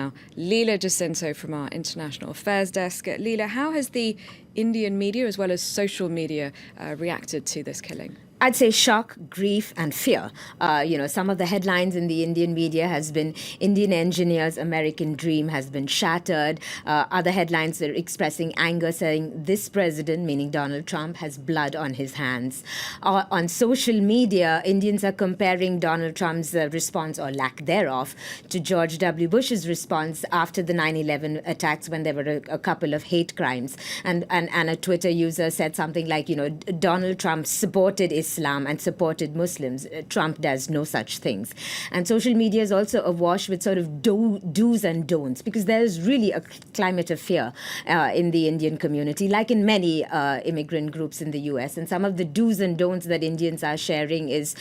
now Leela Jacinto from our International Affairs Desk. Leela, how has the Indian media as well as social media reacted to this killing? I'd say shock, grief, and fear. Some of the headlines in the Indian media has been Indian engineers' American dream has been shattered. Other headlines are expressing anger, saying this president, meaning Donald Trump, has blood on his hands. On social media, Indians are comparing Donald Trump's response, or lack thereof, to George W. Bush's response after the 9/11 attacks, when there were a couple of hate crimes. And a Twitter user said something like, Donald Trump supported Islam and supported Muslims. Trump does no such things. And social media is also awash with sort of do's and don'ts, because there is really a climate of fear in the Indian community, like in many immigrant groups in the US. And some of the do's and don'ts that Indians are sharing is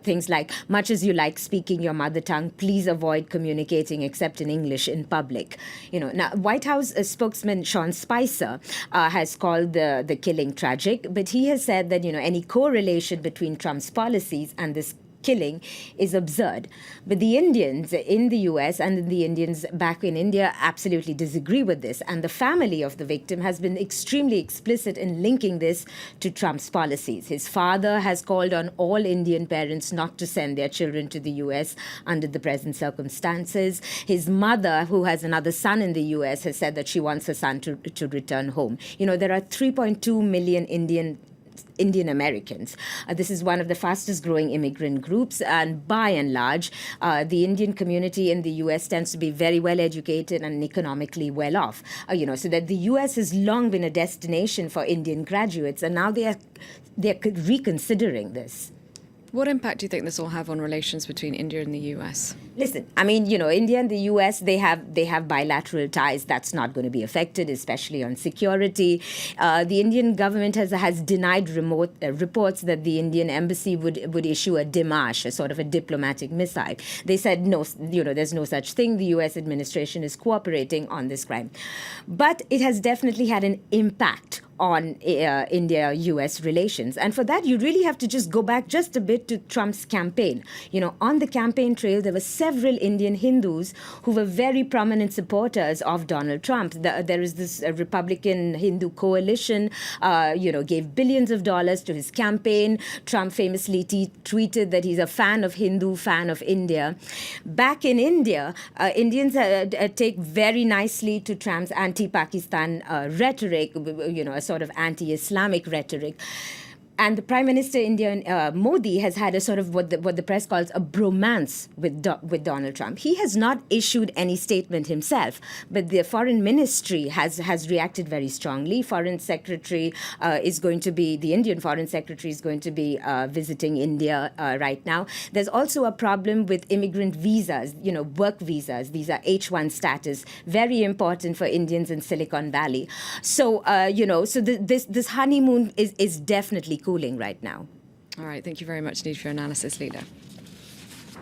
things like, much as you like speaking your mother tongue, please avoid communicating except in English in public. Now, White House spokesman Sean Spicer has called the killing tragic, but he has said that, any correlation between Trump's policies and this killing is absurd. But the Indians in the US and the Indians back in India absolutely disagree with this. And the family of the victim has been extremely explicit in linking this to Trump's policies. His father has called on all Indian parents not to send their children to the US under the present circumstances. His mother, who has another son in the US, has said that she wants her son to return home. There are 3.2 million Indian Americans. This is one of the fastest growing immigrant groups, and by and large, the Indian community in the U.S. tends to be very well educated and economically well off. So that the U.S. has long been a destination for Indian graduates, and now they're reconsidering this. What impact do you think this will have on relations between India and the US? Listen, India and the US, they have bilateral ties. That's not going to be affected, especially on security. The Indian government has denied reports that the Indian embassy would issue a démarche, a sort of a diplomatic missile. They said, no, there's no such thing. The US administration is cooperating on this crime. But it has definitely had an impact on India-US relations. And for that, you really have to just go back just a bit to Trump's campaign. On the campaign trail, there were several Indian Hindus who were very prominent supporters of Donald Trump. There is this Republican Hindu coalition, gave billions of dollars to his campaign. Trump famously tweeted that he's a fan of Hindu, fan of India. Back in India, Indians take very nicely to Trump's anti-Pakistan rhetoric, a sort of anti-Islamic rhetoric. And the Prime Minister India, Modi, has had a sort of what the press calls a bromance with Donald Trump. He has not issued any statement himself, but the Foreign Ministry has reacted very strongly. The Indian Foreign Secretary is going to be visiting India right now. There's also a problem with immigrant visas, work visas. These are H-1 status, very important for Indians in Silicon Valley. So, this honeymoon is definitely cooling right now. All right. Thank you very much, Need, for your analysis, Leela.